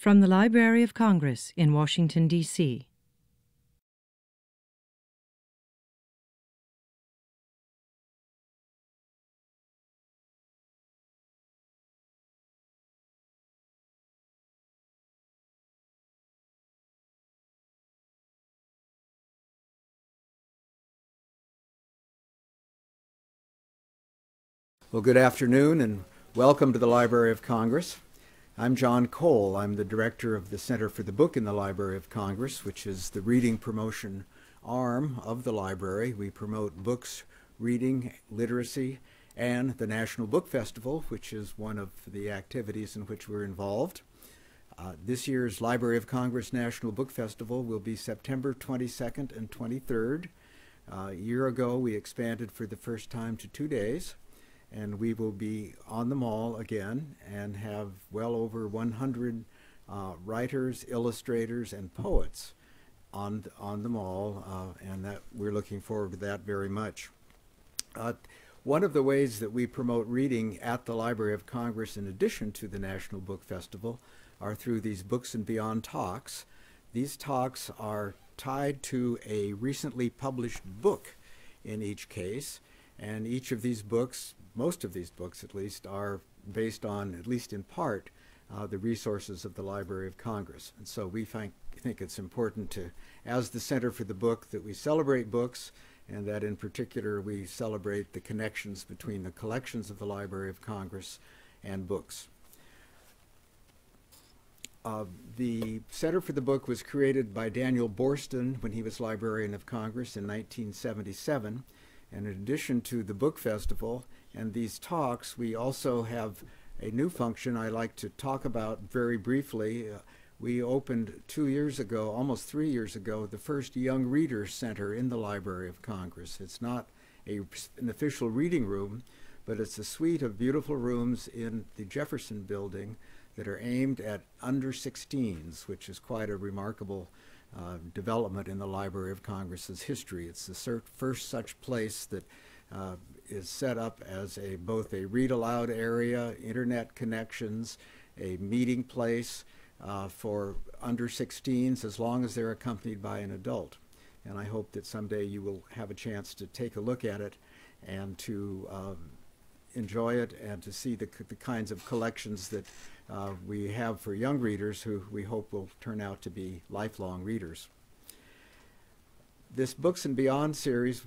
From the Library of Congress in Washington, D.C. Well, good afternoon and welcome to the Library of Congress. I'm John Cole. I'm the director of the Center for the Book in the Library of Congress, which is the reading promotion arm of the library. We promote books, reading, literacy, and the National Book Festival, which is one of the activities in which we're involved. This year's Library of Congress National Book Festival will be September 22nd and 23rd. A year ago, we expanded for the first time to 2 days. And we will be on the mall again and have well over 100 writers, illustrators, and poets on the mall, and that we're looking forward to that very much. One of the ways that we promote reading at the Library of Congress, in addition to the National Book Festival, are through these Books and Beyond talks. These talks are tied to a recently published book in each case, and each of these books, most of these books at least, are based on, at least in part, the resources of the Library of Congress. And so we think it's important to, as the Center for the Book, that we celebrate books, and that in particular we celebrate the connections between the collections of the Library of Congress and books. The Center for the Book was created by Daniel Borston when he was Librarian of Congress in 1977. And in addition to the book festival and these talks, we also have a new function I like to talk about very briefly. We opened 2 years ago, almost 3 years ago, the first Young Readers Center in the Library of Congress. It's not an official reading room, but it's a suite of beautiful rooms in the Jefferson Building that are aimed at under 16s, which is quite a remarkable development in the Library of Congress's history. It's the first such place that is set up as both a read-aloud area, internet connections, a meeting place for under 16s, as long as they're accompanied by an adult. And I hope that someday you will have a chance to take a look at it and to enjoy it and to see the kinds of collections that we have for young readers who we hope will turn out to be lifelong readers. This Books and Beyond series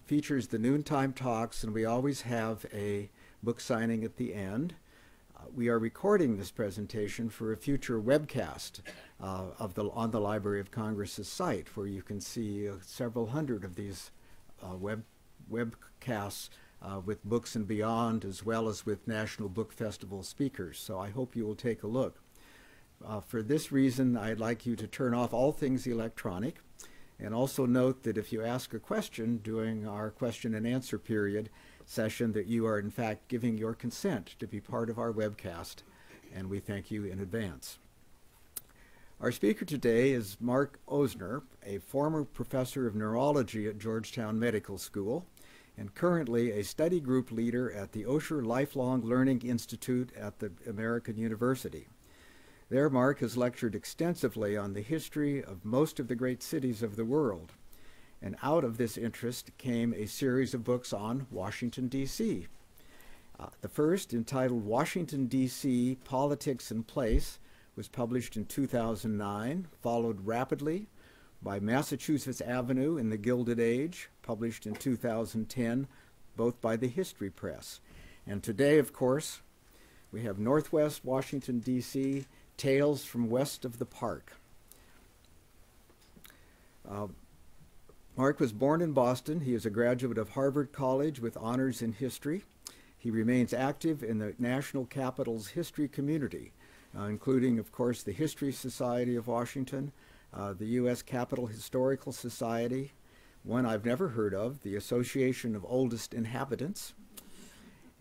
features the noontime talks, and we always have a book signing at the end. We are recording this presentation for a future webcast on the Library of Congress's site, where you can see several hundred of these webcasts with Books and Beyond, as well as with National Book Festival speakers. So I hope you will take a look. For this reason, I'd like you to turn off all things electronic, and also note that if you ask a question during our question and answer period session, that you are in fact giving your consent to be part of our webcast, and we thank you in advance. Our speaker today is Mark Ozer, a former professor of neurology at Georgetown Medical School, and currently a study group leader at the Ozer Lifelong Learning Institute at the American University. There, Mark has lectured extensively on the history of most of the great cities of the world. And out of this interest came a series of books on Washington, D.C. The first, entitled Washington, D.C. Politics and Place, was published in 2009, followed rapidly by Massachusetts Avenue in the Gilded Age, published in 2010, both by the History Press. And today, of course, we have Northwest Washington, D.C., Tales from West of the Park. Mark was born in Boston. He is a graduate of Harvard College with honors in history. He remains active in the National Capital's history community, including, of course, the History Society of Washington, the U.S. Capitol Historical Society, one I've never heard of, the Association of Oldest Inhabitants,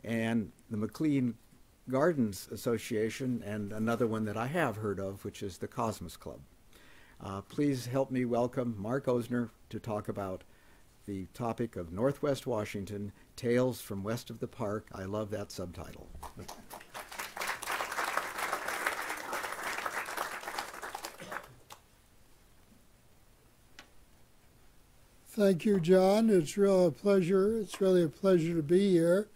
and the McLean Gardens Association, and another one that I have heard of, which is the Cosmos Club. Please help me welcome Mark Ozer to talk about the topic of Northwest Washington, Tales from West of the Park. I love that subtitle. Thank you, John. It's really a pleasure. It's really a pleasure to be here.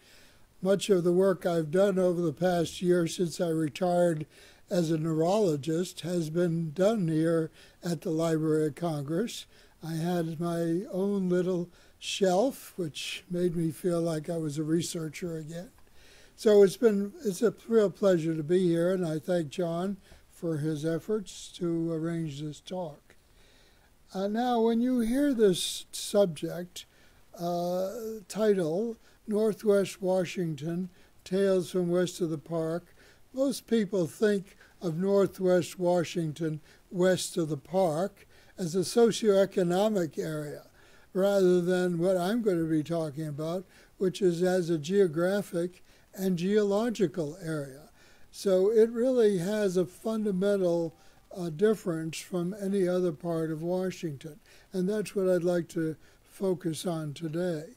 Much of the work I've done over the past year since I retired as a neurologist has been done here at the Library of Congress. I had my own little shelf, which made me feel like I was a researcher again. So it's a real pleasure to be here, and I thank John for his efforts to arrange this talk. Now, when you hear this subject title, Northwest Washington, Tales from West of the Park, most people think of Northwest Washington, west of the park, as a socioeconomic area, rather than what I'm going to be talking about, which is as a geographic and geological area. So it really has a fundamental difference from any other part of Washington, and that's what I'd like to focus on today.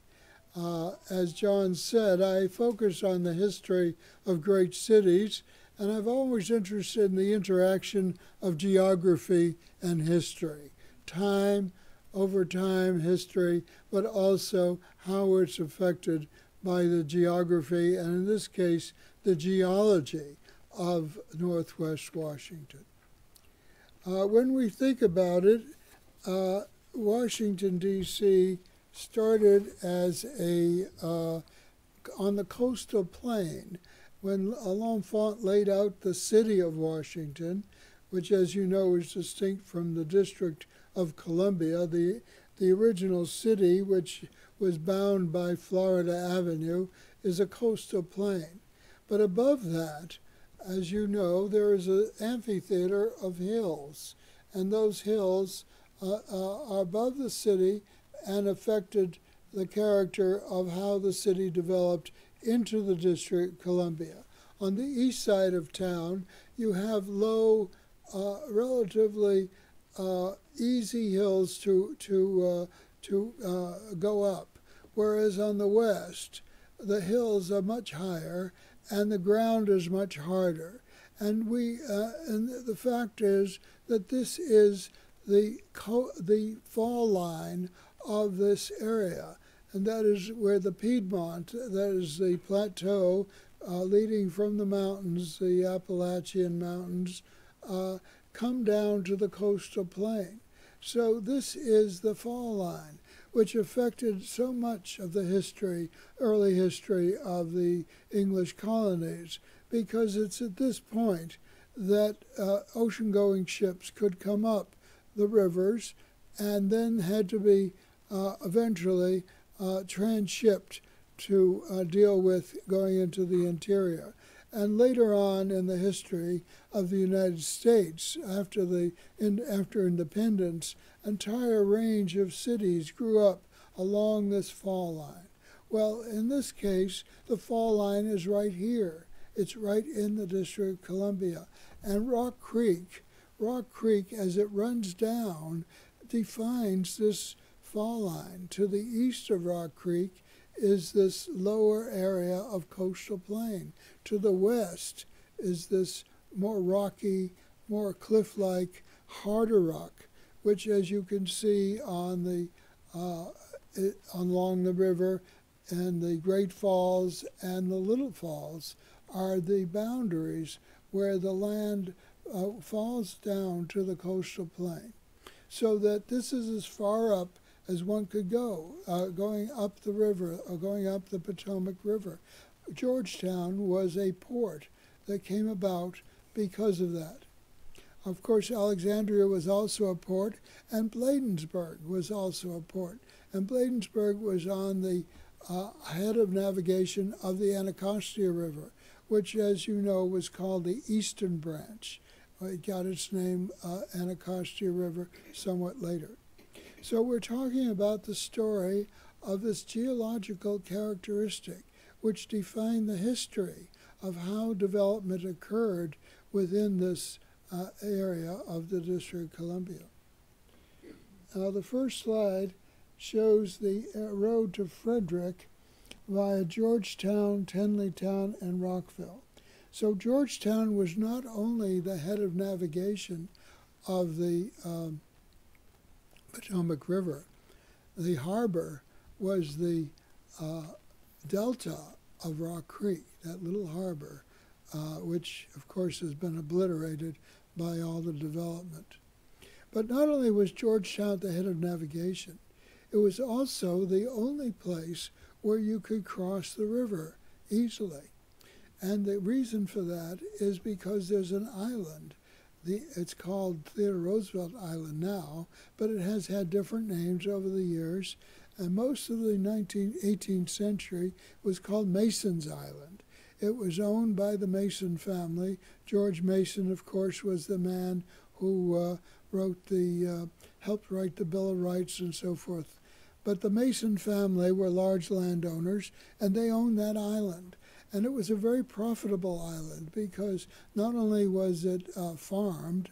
As John said, I focus on the history of great cities, and I've always interested in the interaction of geography and history, time over time history, but also how it's affected by the geography, and in this case, the geology of Northwest Washington. When we think about it, Washington, D.C. started as on the coastal plain when L'Enfant laid out the city of Washington, which, as you know, is distinct from the District of Columbia. The original city, which was bound by Florida Avenue, is a coastal plain. But above that, as you know, there is an amphitheater of hills, and those hills are above the city and affected the character of how the city developed into the District of Columbia. On the east side of town, you have low, relatively easy hills to go up, whereas on the west, the hills are much higher and the ground is much harder. And the fact is that this is the fall line of this area, and that is where the Piedmont, that is the plateau leading from the mountains, the Appalachian Mountains, come down to the coastal plain. So this is the fall line, which affected so much of the early history of the English colonies, because it's at this point that ocean-going ships could come up the rivers and then had to be eventually transshipped to deal with going into the interior. And later on in the history of the United States, after independence, entire range of cities grew up along this fall line. Well, in this case, the fall line is right here. It's right in the District of Columbia. And Rock Creek, as it runs down, defines this fall line. To the east of Rock Creek is this lower area of coastal plain. To the west is this more rocky, more cliff-like, harder rock, which, as you can see on along the river, and the Great Falls and the Little Falls are the boundaries where the land falls down to the coastal plain. So that this is as far up as one could go, going up the river, or going up the Potomac River. Georgetown was a port that came about because of that. Of course, Alexandria was also a port, and Bladensburg was also a port. And Bladensburg was on the head of navigation of the Anacostia River, which, as you know, was called the Eastern Branch. It got its name, Anacostia River, somewhat later. So we're talking about the story of this geological characteristic, which defined the history of how development occurred within this area of the District of Columbia. Now, the first slide shows the road to Frederick via Georgetown, Tenleytown, and Rockville. So Georgetown was not only the head of navigation of the Potomac River. the harbor was the delta of Rock Creek, that little harbor, which of course has been obliterated by all the development. But not only was Georgetown the head of navigation, it was also the only place where you could cross the river easily. And the reason for that is because there's an island. It's called Theodore Roosevelt Island now, but it has had different names over the years. And most of the 18th century was called Mason's Island. It was owned by the Mason family. George Mason, of course, was the man who helped write the Bill of Rights and so forth. But the Mason family were large landowners, and they owned that island. And it was a very profitable island because not only was it farmed,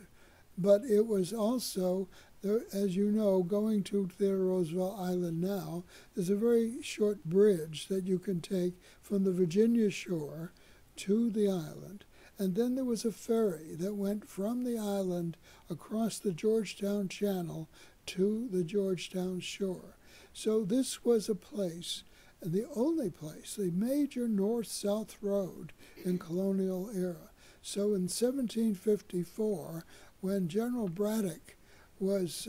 but it was also, as you know, going to Theodore Roosevelt Island now, there's a very short bridge that you can take from the Virginia shore to the island. And then there was a ferry that went from the island across the Georgetown Channel to the Georgetown shore. So this was a place, the only place, the major north-south road in colonial era. So in 1754, when General Braddock was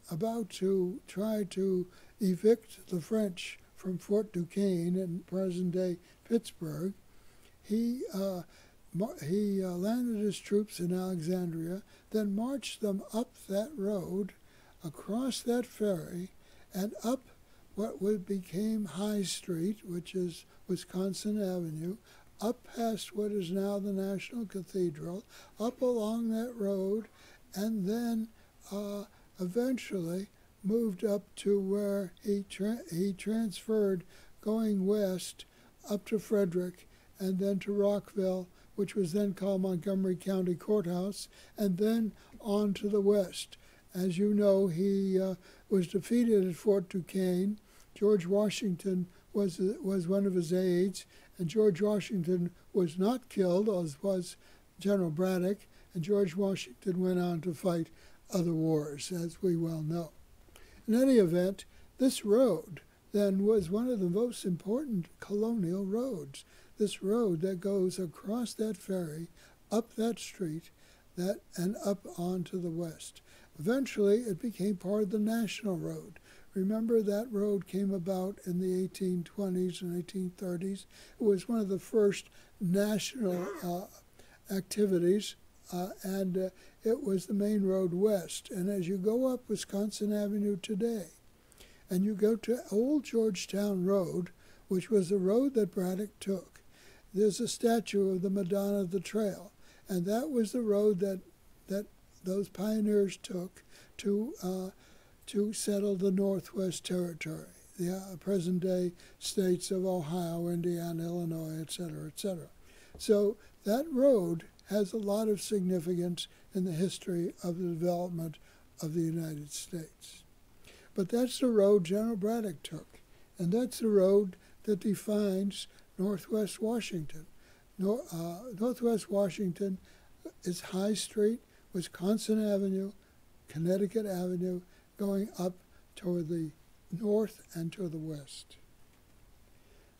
about to try to evict the French from Fort Duquesne in present-day Pittsburgh, he landed his troops in Alexandria, then marched them up that road, across that ferry, and up what became High Street, which is Wisconsin Avenue, up past what is now the National Cathedral, up along that road, and then eventually moved up to where he transferred going west up to Frederick and then to Rockville, which was then called Montgomery County Courthouse, and then on to the west. As you know, he was defeated at Fort Duquesne. George Washington was one of his aides, and George Washington was not killed, as was General Braddock, and George Washington went on to fight other wars, as we well know. In any event, this road then was one of the most important colonial roads. This road that goes across that ferry, up that street, and up onto the west. Eventually, it became part of the National Road. Remember, that road came about in the 1820s and 1830s. It was one of the first national activities, and it was the main road west. And as you go up Wisconsin Avenue today, and you go to Old Georgetown Road, which was the road that Braddock took, there's a statue of the Madonna of the Trail. And that was the road that those pioneers took to settle the Northwest Territory, the present-day states of Ohio, Indiana, Illinois, et cetera, et cetera. So that road has a lot of significance in the history of the development of the United States. But that's the road General Braddock took, and that's the road that defines Northwest Washington. Northwest Washington is High Street, Wisconsin Avenue, Connecticut Avenue, going up toward the north and to the west.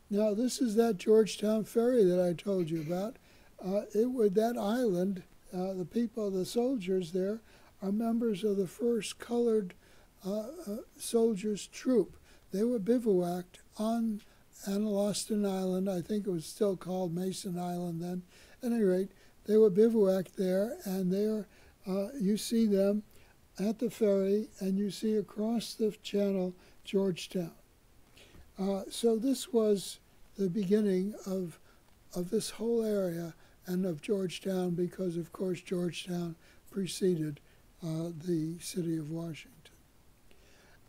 Now, this is that Georgetown Ferry that I told you about. That island, the soldiers there, are members of the 1st Colored Soldiers Troop. They were bivouacked on Anacostan Island. I think it was still called Mason Island then. At any rate, they were bivouacked there, and there you see them at the ferry, and you see across the channel Georgetown. So this was the beginning of this whole area and of Georgetown, because, of course, Georgetown preceded the city of Washington.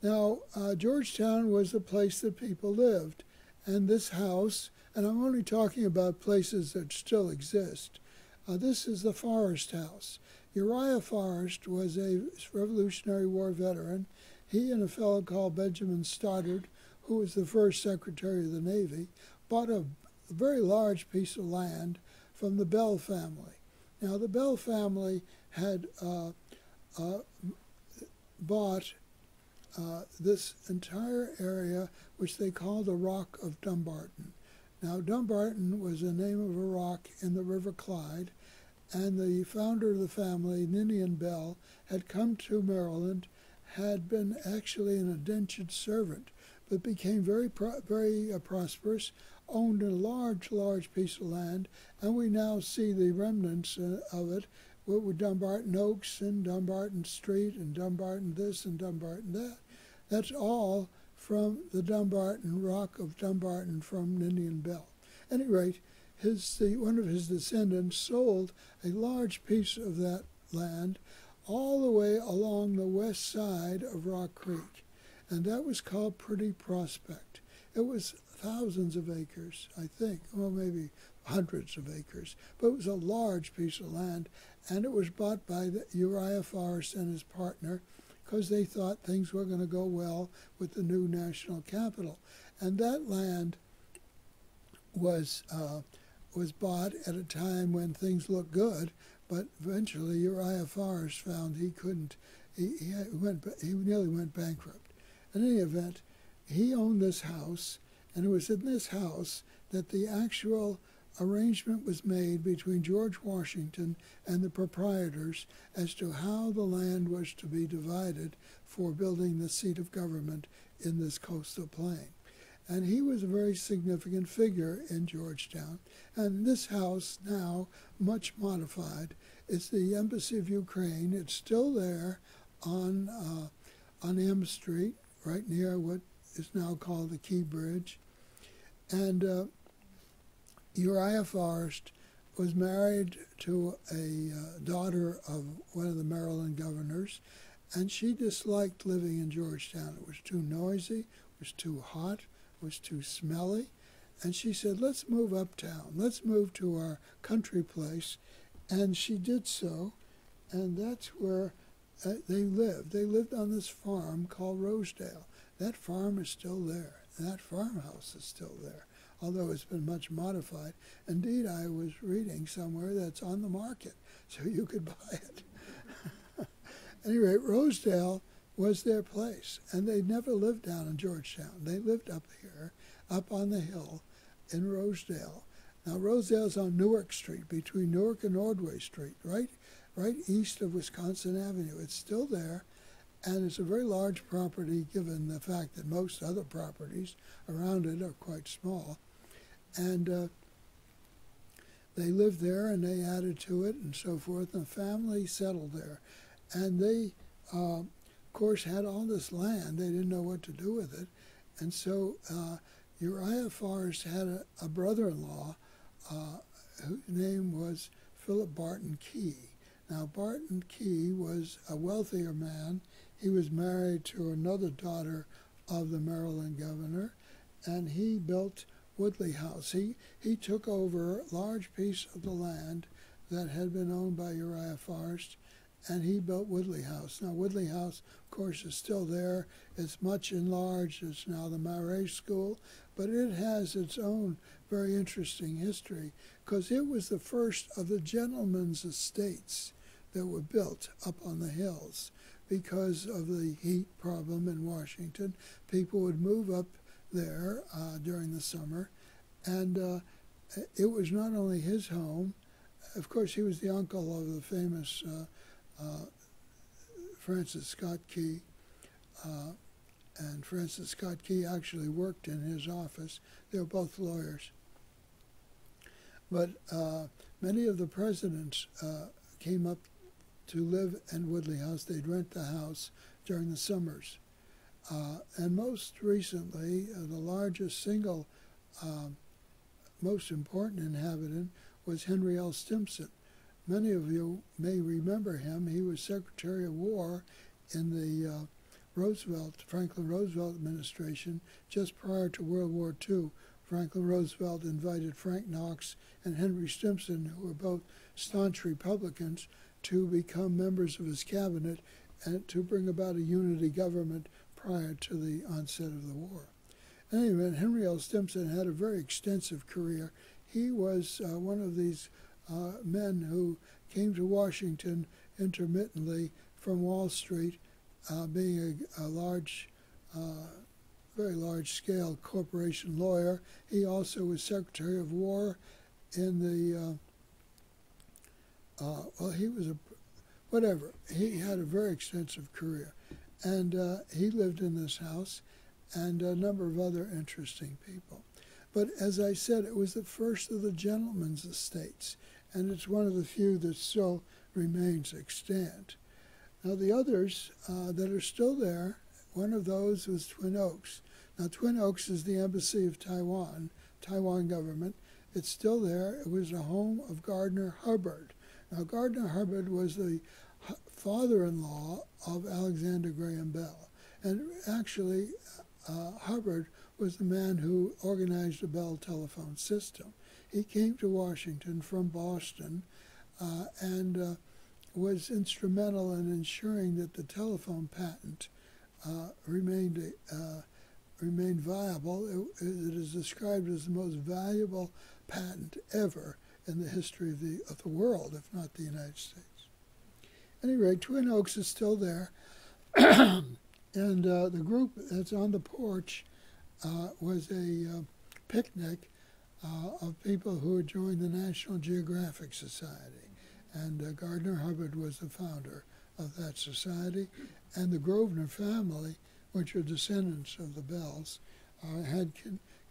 Now, Georgetown was the place that people lived, and this house, and I'm only talking about places that still exist, this is the Forrest house. Uriah Forrest was a Revolutionary War veteran. He and a fellow called Benjamin Stoddard, who was the first Secretary of the Navy, bought a very large piece of land from the Bell family. Now, the Bell family had bought this entire area, which they call the Rock of Dumbarton. Now, Dumbarton was the name of a rock in the River Clyde, and the founder of the family, Ninian Bell, had come to Maryland, had been actually an indentured servant, but became very prosperous, owned a large piece of land, and we now see the remnants of it with Dumbarton Oaks and Dumbarton Street and Dumbarton this and Dumbarton that. That's all from the Dumbarton Rock of Dumbarton from Ninian Bell. At any rate, one of his descendants sold a large piece of that land all the way along the west side of Rock Creek, and that was called Pretty Prospect. It was thousands of acres, I think, well, maybe hundreds of acres, but it was a large piece of land, and it was bought by Uriah Forrest and his partner because they thought things were going to go well with the new national capital. And that land was bought at a time when things looked good, but eventually Uriah Forrest found he couldn't, he nearly went bankrupt. In any event, he owned this house, and it was in this house that the actual arrangement was made between George Washington and the proprietors as to how the land was to be divided for building the seat of government in this coastal plain. And he was a very significant figure in Georgetown. And this house, now much modified, is the Embassy of Ukraine. It's still there on M Street, right near what is now called the Key Bridge. And Uriah Forrest was married to a daughter of one of the Maryland governors, and she disliked living in Georgetown. It was too noisy, it was too hot, it was too smelly, and she said, let's move uptown, let's move to our country place, and she did so, and that's where they lived. They lived on this farm called Rosedale. That farm is still there, and that farmhouse is still there, although it's been much modified. Indeed, I was reading somewhere that's on the market, so you could buy it. At any rate, Rosedale was their place, and they never lived down in Georgetown. They lived up here, up on the hill in Rosedale. Now, Rosedale's on Newark Street, between Newark and Ordway Street, right east of Wisconsin Avenue. It's still there, and it's a very large property given the fact that most other properties around it are quite small. And they lived there, and they added to it and so forth, and the family settled there. And they, of course, had all this land. They didn't know what to do with it. And so Uriah Forrest had a brother-in-law whose name was Philip Barton Key. Now, Barton Key was a wealthier man. He was married to another daughter of the Maryland governor, and he built Woodley House. He took over a large piece of the land that had been owned by Uriah Forrest, and he built Woodley House. Now, Woodley House, of course, is still there. It's much enlarged. It's now the Marais School, but it has its own very interesting history because it was the first of the gentlemen's estates that were built up on the hills. Because of the heat problem in Washington, people would move up there during the summer, and it was not only his home. Of course, he was the uncle of the famous Francis Scott Key, and Francis Scott Key actually worked in his office. They were both lawyers. But many of the presidents came up to live in Woodley House. They'd rent the house during the summers. And most recently, the largest single, most important inhabitant was Henry L. Stimson. Many of you may remember him. He was Secretary of War in the Franklin Roosevelt administration just prior to World War II. Franklin Roosevelt invited Frank Knox and Henry Stimson, who were both staunch Republicans, to become members of his cabinet and to bring about a unity government prior to the onset of the war. Anyway, Henry L. Stimson had a very extensive career. He was one of these men who came to Washington intermittently from Wall Street being a large, very large-scale corporation lawyer. He also was Secretary of War in the, well, he was whatever. He had a very extensive career. And he lived in this house, and a number of other interesting people. But as I said, it was the first of the gentlemen's estates, and it's one of the few that still remains extant. Now the others that are still there, one of those was Twin Oaks. Now Twin Oaks is the embassy of Taiwan government. It's still there. It was the home of Gardner Hubbard. Now Gardner Hubbard was the father-in-law of Alexander Graham Bell. And actually, Hubbard was the man who organized the Bell telephone system. He came to Washington from Boston and was instrumental in ensuring that the telephone patent remained viable. It is described as the most valuable patent ever in the history of the world, if not the United States. At any rate, Twin Oaks is still there, and the group that's on the porch was a picnic of people who had joined the National Geographic Society, and Gardner Hubbard was the founder of that society, and the Grosvenor family, which are descendants of the Bells, had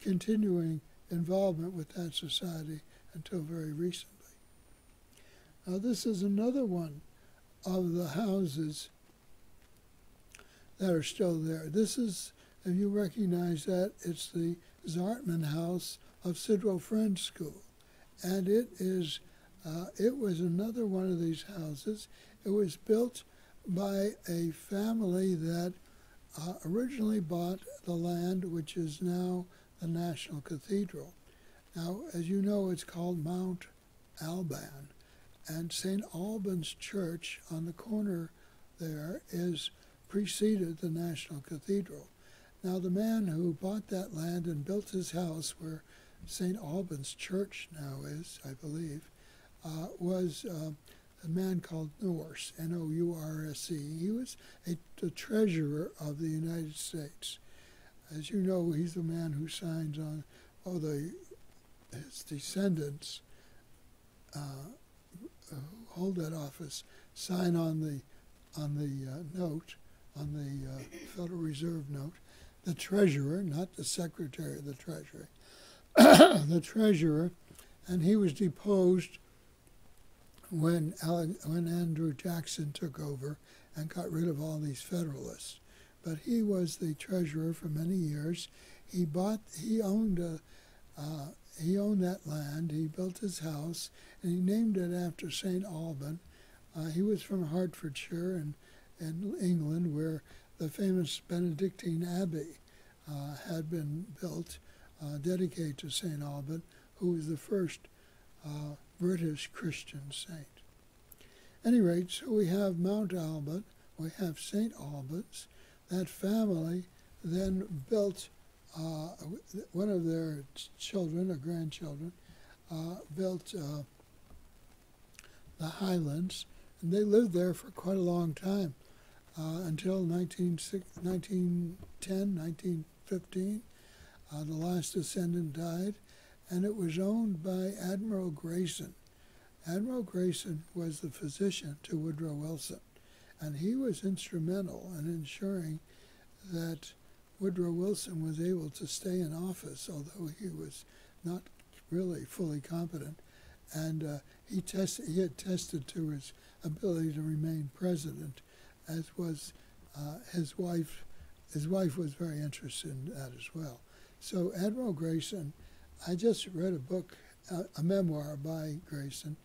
continuing involvement with that society until very recently. Now this is another one of the houses that are still there. This is, if you recognize that, it's the Zartman House of Sidwell Friends School. And it was another one of these houses. It was built by a family that originally bought the land which is now the National Cathedral. Now, as you know, it's called Mount Alban. And St. Albans Church on the corner there preceded the National Cathedral. Now the man who bought that land and built his house where St. Albans Church now is, I believe, was a man called Norse, N-O-U-R-S-E. He was the treasurer of the United States. As you know, he's the man who signs on, his descendants who hold that office sign on the note, on the Federal Reserve note, the treasurer, not the secretary of the Treasury, the treasurer, and he was deposed when Andrew Jackson took over and got rid of all these Federalists. But he was the treasurer for many years. He owned that land. He built his house, and he named it after St. Alban. He was from Hertfordshire in England, where the famous Benedictine Abbey had been built, dedicated to St. Alban, who was the first British Christian saint. At any rate, so we have Mount Alban, we have St. Albans. That family then built, one of their children or grandchildren, built the Highlands, and they lived there for quite a long time, until 1910, 1915. The last descendant died, and it was owned by Admiral Grayson. Admiral Grayson was the physician to Woodrow Wilson, and he was instrumental in ensuring that Woodrow Wilson was able to stay in office, although he was not really fully competent, and he had tested to his ability to remain president, as was his wife. His wife was very interested in that as well. So Admiral Grayson, I just read a book, a memoir by Grayson,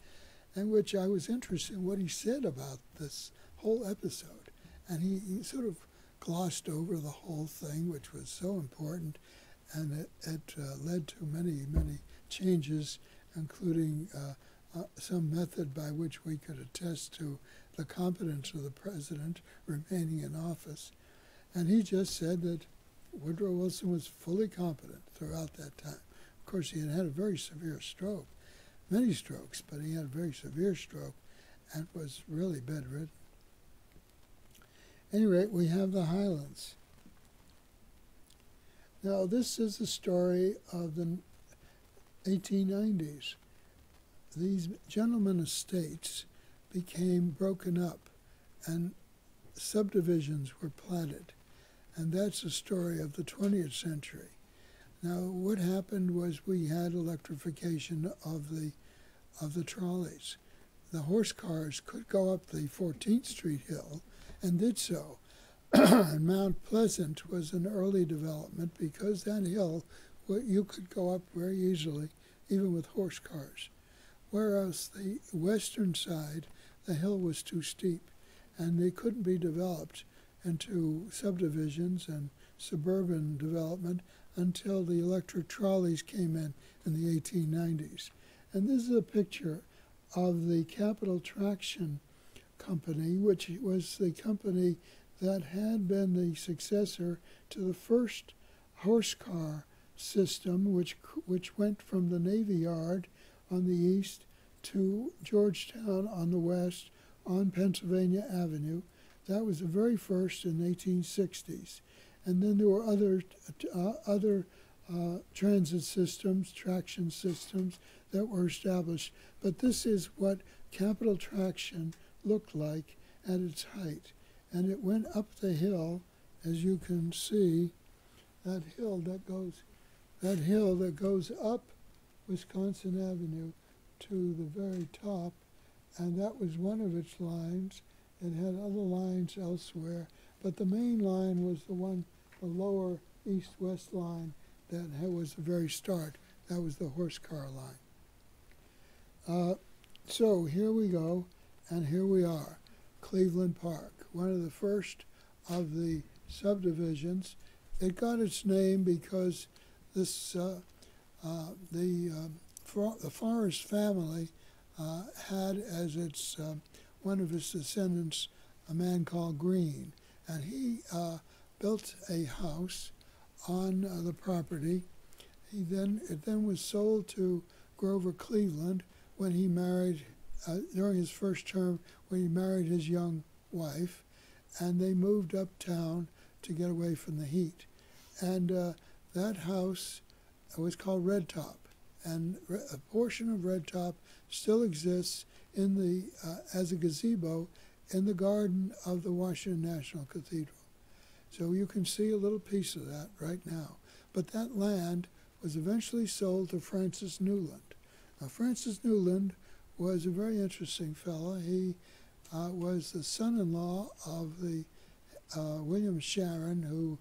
in which I was interested in what he said about this whole episode. And he sort of glossed over the whole thing, which was so important, and it led to many, many changes, including some method by which we could attest to the competence of the president remaining in office. And he just said that Woodrow Wilson was fully competent throughout that time. Of course, he had had a very severe stroke, many strokes, but he had a very severe stroke and was really bedridden. At any rate, we have the Highlands. Now, this is the story of the 1890s. These gentlemen estates became broken up and subdivisions were platted. And that's the story of the 20th century. Now, what happened was we had electrification of the trolleys. The horse cars could go up the 14th Street hill and did so. And Mount Pleasant was an early development because that hill, you could go up very easily, even with horse cars. Whereas the western side, the hill was too steep, and they couldn't be developed into subdivisions and suburban development until the electric trolleys came in the 1890s. And this is a picture of the Capital Traction Company, which was the company that had been the successor to the first horse car system, which went from the Navy Yard on the east to Georgetown on the west on Pennsylvania Avenue. That was the very first in the 1860s. And then there were other transit systems, traction systems that were established. But this is what Capital Traction looked like at its height. And it went up the hill, as you can see, that hill that goes up Wisconsin Avenue to the very top, and that was one of its lines. It had other lines elsewhere, but the main line was the lower east-west line that was the very start. That was the horse car line. So here we go, and here we are, Cleveland Park, one of the first of the subdivisions. It got its name because the Forrest family had as its one of his descendants a man called Green, and he built a house on the property. It then was sold to Grover Cleveland when he married, during his first term, when he married his young wife, and they moved uptown to get away from the heat. And that house was called Red Top, and a portion of Red Top still exists as a gazebo in the garden of the Washington National Cathedral. So you can see a little piece of that right now. But that land was eventually sold to Francis Newland. Now, Francis Newland was a very interesting fellow. He was the son-in-law of the William Sharon, who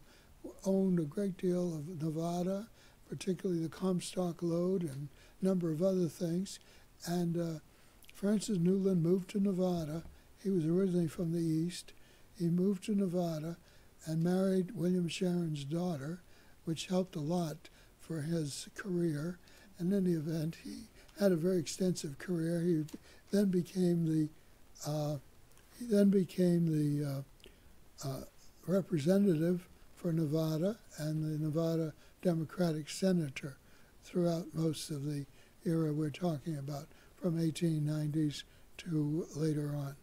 owned a great deal of Nevada, particularly the Comstock Lode and a number of other things. And Francis Newland moved to Nevada. He was originally from the East. He moved to Nevada and married William Sharon's daughter, which helped a lot for his career. In any event, he had a very extensive career. He then became the representative for Nevada and the Nevada Democratic senator throughout most of the era we're talking about, from 1890s to later on.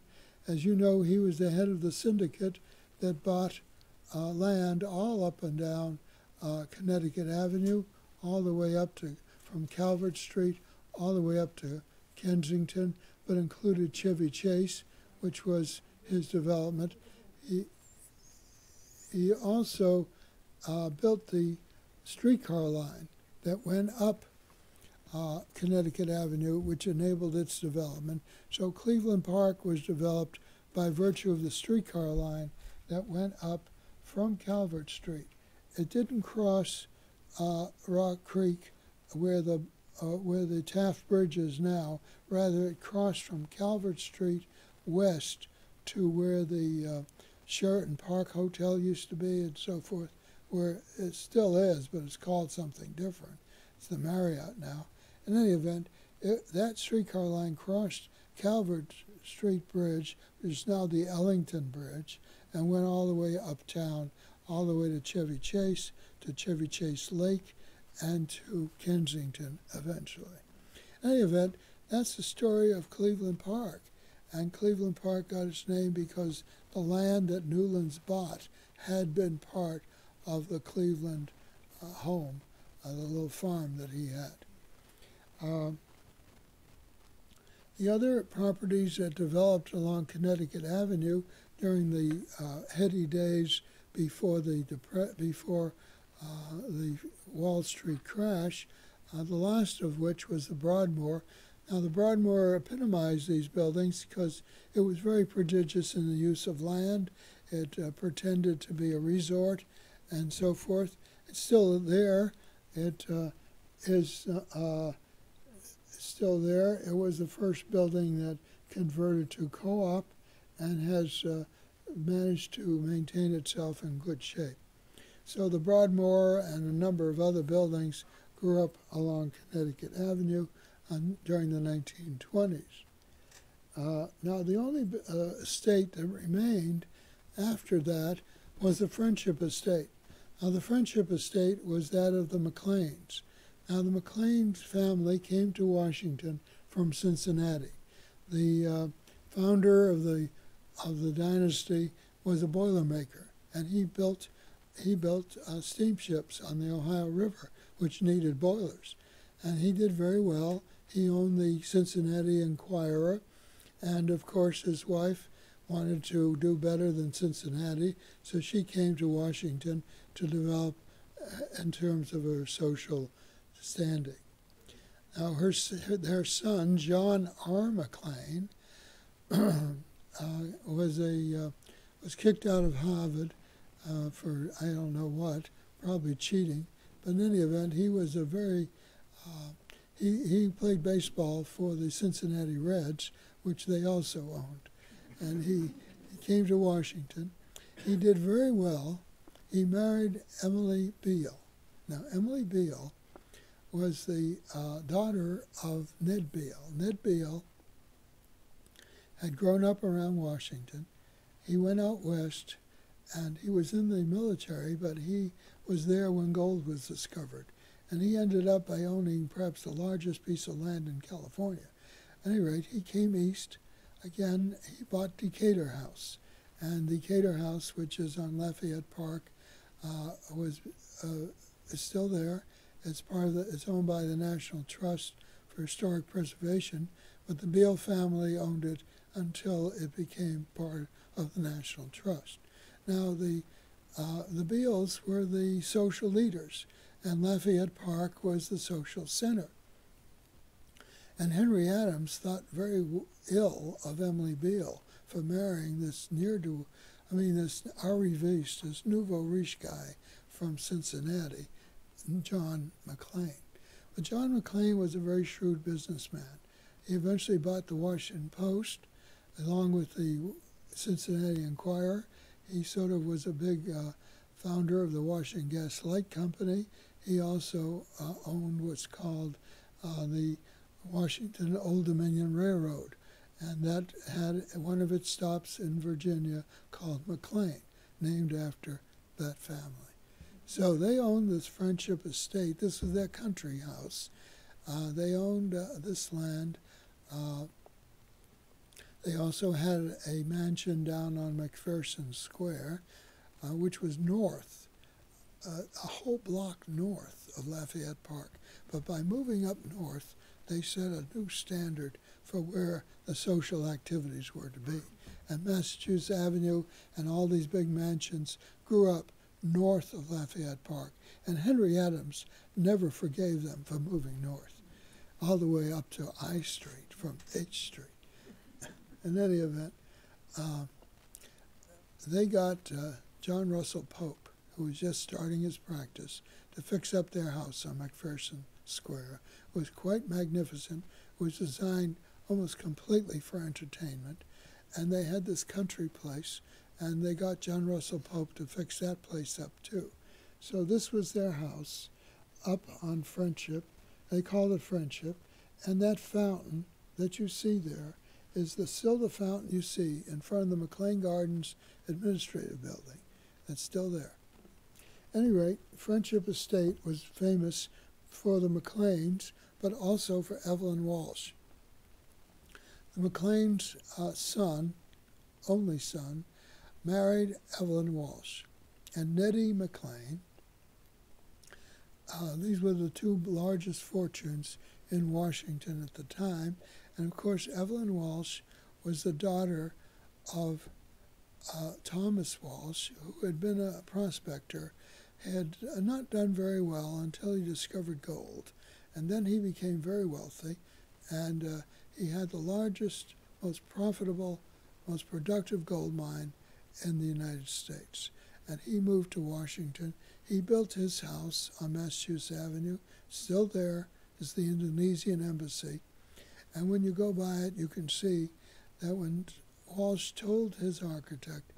As you know, he was the head of the syndicate that bought land all up and down Connecticut Avenue, all the way up to, from Calvert Street, all the way up to Kensington, but included Chevy Chase, which was his development. He also built the streetcar line that went up Connecticut Avenue, which enabled its development. So Cleveland Park was developed by virtue of the streetcar line that went up from Calvert Street. It didn't cross Rock Creek where the Taft Bridge is now. Rather, it crossed from Calvert Street west to where the Sheraton Park Hotel used to be and so forth, where it still is, but it's called something different. It's the Marriott now. In any event, that streetcar line crossed Calvert Street Bridge, which is now the Ellington Bridge, and went all the way uptown, all the way to Chevy Chase Lake, and to Kensington eventually. In any event, that's the story of Cleveland Park. And Cleveland Park got its name because the land that Newlands bought had been part of the Cleveland home, the little farm that he had. The other properties that developed along Connecticut Avenue during the heady days before the Wall Street crash, the last of which was the Broadmoor. Now, the Broadmoor epitomized these buildings because it was very prodigious in the use of land. It pretended to be a resort and so forth. It's still there. It is still there. It was the first building that converted to co-op and has managed to maintain itself in good shape. So the Broadmoor and a number of other buildings grew up along Connecticut Avenue during the 1920s. Now, the only estate that remained after that was the Friendship Estate. Now, the Friendship Estate was that of the McLeans. Now, the McLean family came to Washington from Cincinnati. The founder of the dynasty was a boilermaker, and he built steamships on the Ohio River, which needed boilers. And he did very well. He owned the Cincinnati Enquirer, and of course his wife wanted to do better than Cincinnati, so she came to Washington to develop in terms of her social standing. Now, her son, John R. McLean, was kicked out of Harvard for I don't know what, probably cheating. But in any event, he was a very he played baseball for the Cincinnati Reds, which they also owned, and he came to Washington. He did very well. He married Emily Beale. Now, Emily Beale was the daughter of Ned Beale. Ned Beale had grown up around Washington. He went out west, and he was in the military, but he was there when gold was discovered. And he ended up by owning perhaps the largest piece of land in California. At any rate, he came east. Again, he bought Decatur House. And Decatur House, which is on Lafayette Park, is still there. It's owned by the National Trust for Historic Preservation, but the Beale family owned it until it became part of the National Trust. Now, the Beales were the social leaders, and Lafayette Park was the social center. And Henry Adams thought very ill of Emily Beale for marrying this this arriviste, this nouveau riche guy from Cincinnati, John McLean. But John McLean was a very shrewd businessman. He eventually bought the Washington Post, along with the Cincinnati Enquirer. He sort of was a big founder of the Washington Gas Light Company. He also owned what's called the Washington Old Dominion Railroad, and that had one of its stops in Virginia called McLean, named after that family. So they owned this Friendship Estate. This was their country house. They owned this land. They also had a mansion down on McPherson Square, which was north, a whole block north of Lafayette Park. But by moving up north, they set a new standard for where the social activities were to be. And Massachusetts Avenue and all these big mansions grew up north of Lafayette Park. And Henry Adams never forgave them for moving north, all the way up to I Street from H Street. In any event, they got John Russell Pope, who was just starting his practice, to fix up their house on McPherson Square. It was quite magnificent. It was designed almost completely for entertainment. And they had this country place, and they got John Russell Pope to fix that place up too. So this was their house up on Friendship. They called it Friendship. And that fountain that you see there is still the fountain you see in front of the McLean Gardens Administrative Building. That's still there. At any rate, Friendship Estate was famous for the McLeans, but also for Evalyn Walsh. McLean's son, only son, married Evalyn Walsh. And Nettie McLean, these were the two largest fortunes in Washington at the time. And of course, Evalyn Walsh was the daughter of Thomas Walsh, who had been a prospector, had not done very well until he discovered gold. And then he became very wealthy, and he had the largest, most profitable, most productive gold mine in the United States. And he moved to Washington. He built his house on Massachusetts Avenue. Still there is the Indonesian embassy. And when you go by it, you can see that when Walsh told his architect,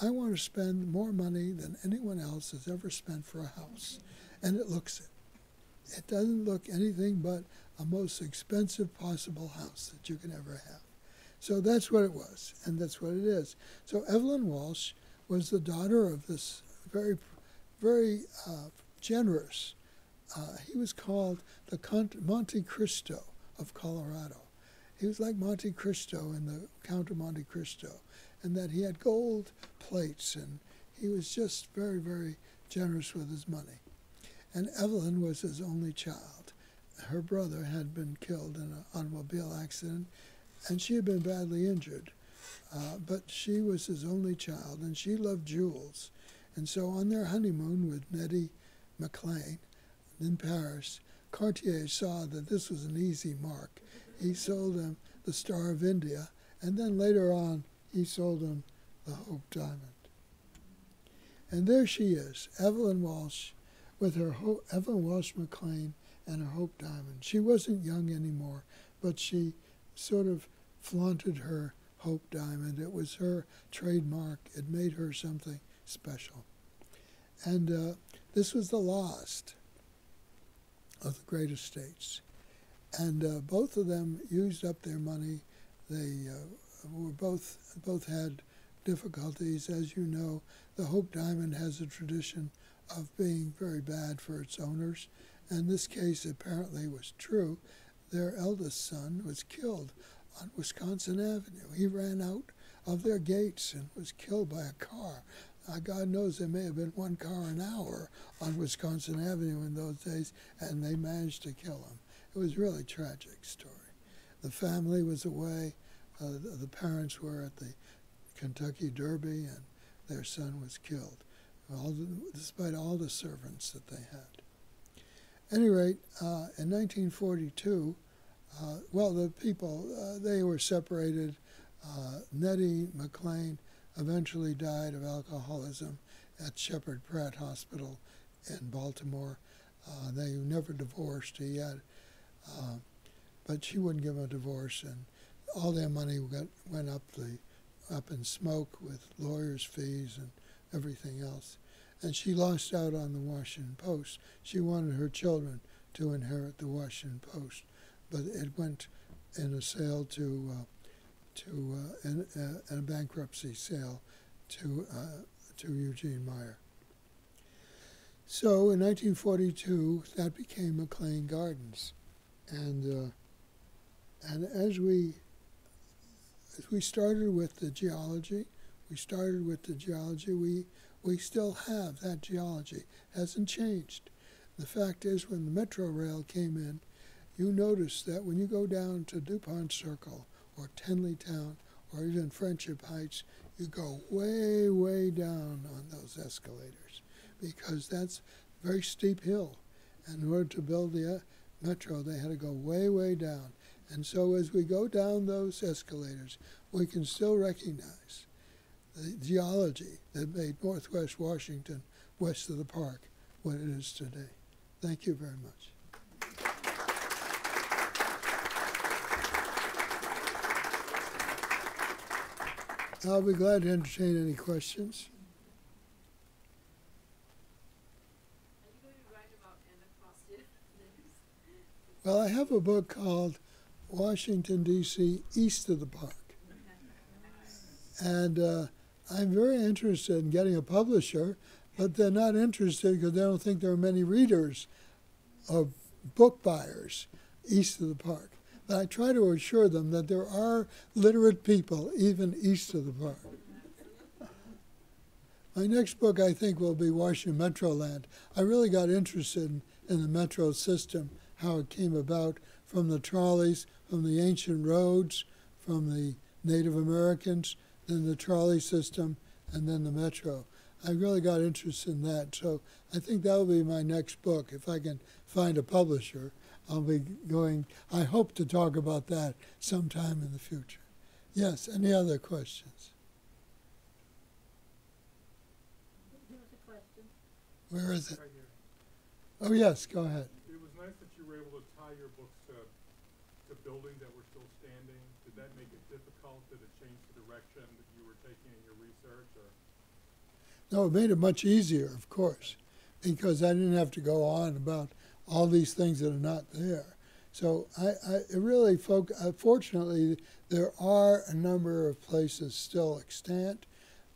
I want to spend more money than anyone else has ever spent for a house. And it looks it. It doesn't look anything but a most expensive possible house that you can ever have. So that's what it was, and that's what it is. So Evalyn Walsh was the daughter of this very, very generous, he was called the Monte Cristo of Colorado. He was like Monte Cristo in the Count of Monte Cristo, and that he had gold plates, and he was just very, very generous with his money. And Evalyn was his only child. Her brother had been killed in an automobile accident, and she had been badly injured. But she was his only child, and she loved jewels. And so on their honeymoon with Nettie McLean in Paris, Cartier saw that this was an easy mark. He sold him the Star of India, and then later on he sold him the Hope Diamond. And there she is, Evalyn Walsh, with her Evalyn Walsh McLean and her Hope Diamond. She wasn't young anymore, but she sort of flaunted her Hope Diamond. It was her trademark. It made her something special. And this was the last of the great estates. And both of them used up their money. They were both had difficulties. As you know, the Hope Diamond has a tradition of being very bad for its owners. And this case apparently was true. Their eldest son was killed on Wisconsin Avenue. He ran out of their gates and was killed by a car. God knows there may have been one car an hour on Wisconsin Avenue in those days, and they managed to kill him. It was a really tragic story. The family was away. The parents were at the Kentucky Derby, and their son was killed, despite all the servants that they had. At any rate, in 1942, the people, they were separated. Nettie McLean eventually died of alcoholism at Shepherd Pratt Hospital in Baltimore. They never divorced. He had, but she wouldn't give him a divorce, and all their money went up in smoke with lawyers' fees and everything else. And she lost out on the Washington Post. She wanted her children to inherit the Washington Post, but it went in a sale in a bankruptcy sale to Eugene Meyer. So in 1942, that became McLean Gardens, and as we started with the geology, we still have that geology. It hasn't changed. The fact is, when the Metro Rail came in, you notice that when you go down to DuPont Circle or Tenleytown or even Friendship Heights, you go way, way down on those escalators because that's a very steep hill. And in order to build the Metro, they had to go way, way down. And so as we go down those escalators, we can still recognize the geology that made Northwest Washington, west of the park, what it is today. Thank you very much. I'll be glad to entertain any questions. Are you going to write about Anacostia news? Well, I have a book called Washington, D.C., East of the Park. And I'm very interested in getting a publisher, but they're not interested because they don't think there are many readers or book buyers east of the park. But I try to assure them that there are literate people even east of the park. My next book, I think, will be Washington Metroland. I really got interested in the metro system, how it came about from the trolleys, from the ancient roads, from the Native Americans, then the trolley system, and then the metro. I really got interested in that, so I think that will be my next book. If I can find a publisher, I'll be going, I hope to talk about that sometime in the future. Yes, any other questions? Where is it? Right here. Oh, yes, go ahead. It was nice that you were able to tie your books to buildings that were still standing. Did that make it difficult? Did it change the direction that you were taking in your research? Or? No, it made it much easier, of course, because I didn't have to go on about all these things that are not there. So it really, fortunately, there are a number of places still extant.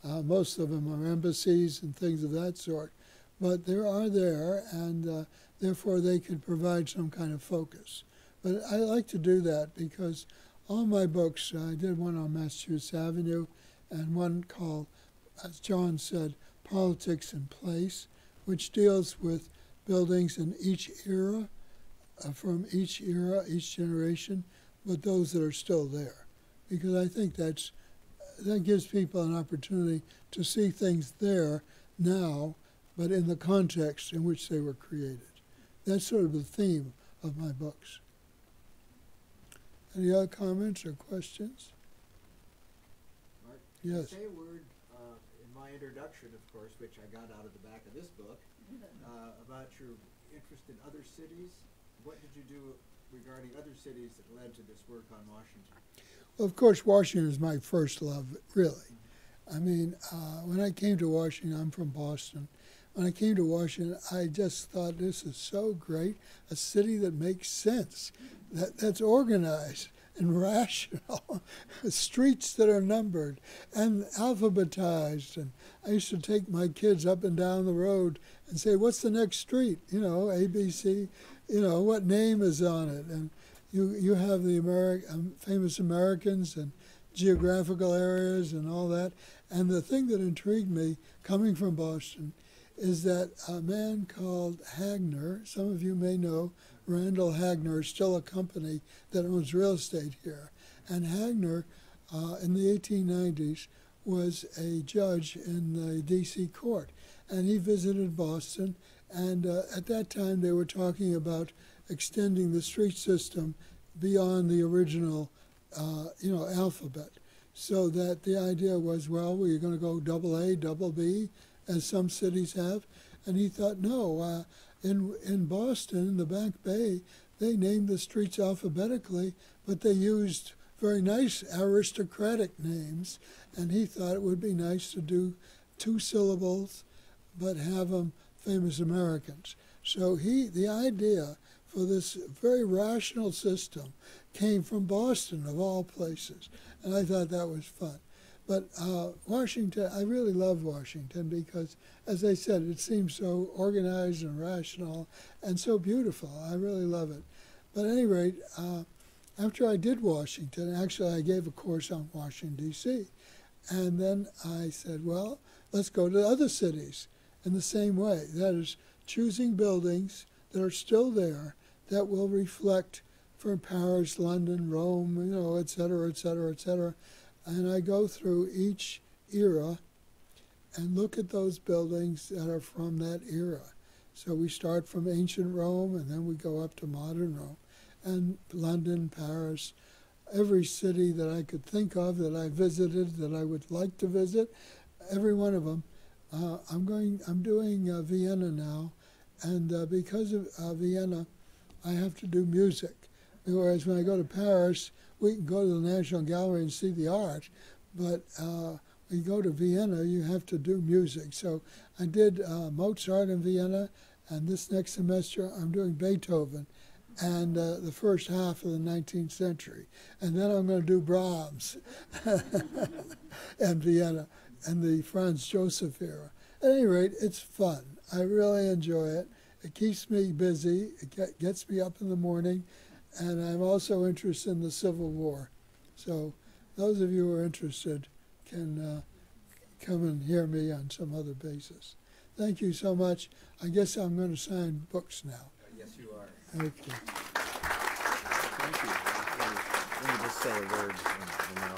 Most of them are embassies and things of that sort. But there are there, and therefore they could provide some kind of focus. But I like to do that because all my books, I did one on Massachusetts Avenue and one called, as John said, Politics in Place, which deals with buildings in each era, from each era, each generation, but those that are still there. Because I think that gives people an opportunity to see things there now, but in the context in which they were created. That's sort of the theme of my books. Any other comments or questions? Mark, Yes. say a word in my introduction, of course, which I got out of the back of this book, about your interest in other cities. What did you do regarding other cities that led to this work on Washington? Well, of course, Washington is my first love, really. I mean, when I came to Washington, I'm from Boston. When I came to Washington, I just thought this is so great, a city that makes sense, that's organized and rational, streets that are numbered and alphabetized. And I used to take my kids up and down the road and say, what's the next street? You know, ABC, you know, what name is on it? And you have the famous Americans and geographical areas and all that. And the thing that intrigued me, coming from Boston, is that a man called Hagner, some of you may know, Randall Hagner is still a company that owns real estate here. And Hagner, in the 1890s, was a judge in the D.C. court. And he visited Boston, and at that time they were talking about extending the street system beyond the original, alphabet. So that the idea was, well, we're going to go double A, double B, as some cities have. And he thought, no, in Boston, in the Back Bay, they named the streets alphabetically, but they used very nice aristocratic names. And he thought it would be nice to do 2 syllables, but have them famous Americans. So the idea for this very rational system came from Boston, of all places. And I thought that was fun. But Washington, I really love Washington because, as I said, it seems so organized and rational and so beautiful. I really love it. But at any rate, after I did Washington, actually I gave a course on Washington, D.C. And then I said, well, let's go to other cities in the same way. That is, choosing buildings that are still there that will reflect for Paris, London, Rome, et cetera, et cetera, et cetera. And I go through each era and look at those buildings that are from that era. So we start from ancient Rome, and then we go up to modern Rome. And London, Paris, every city that I could think of that I visited, that I would like to visit, every one of them. I'm doing Vienna now, and because of Vienna, I have to do music. Whereas when I go to Paris, we can go to the National Gallery and see the art, but when you go to Vienna, you have to do music. So I did Mozart in Vienna, and this next semester I'm doing Beethoven and the first half of the 19th century. And then I'm going to do Brahms and Vienna and the Franz Joseph era. At any rate, it's fun. I really enjoy it. It keeps me busy. It gets me up in the morning. and I'm also interested in the Civil War. So those of you who are interested can come and hear me on some other basis. Thank you so much. I guess I'm going to sign books now. Yes, you are. Okay. Thank you. Let me just say a word, and then I'll...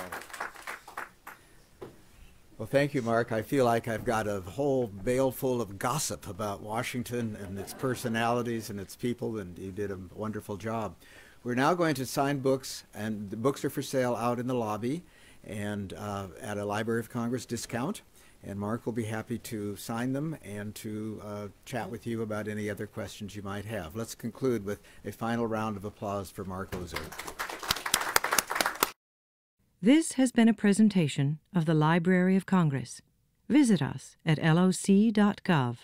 Well, thank you, Mark. I feel like I've got a whole bale full of gossip about Washington and its personalities and its people, and you did a wonderful job. We're now going to sign books, and the books are for sale out in the lobby and at a Library of Congress discount. And Mark will be happy to sign them and to chat with you about any other questions you might have. Let's conclude with a final round of applause for Mark Ozer. This has been a presentation of the Library of Congress. Visit us at loc.gov.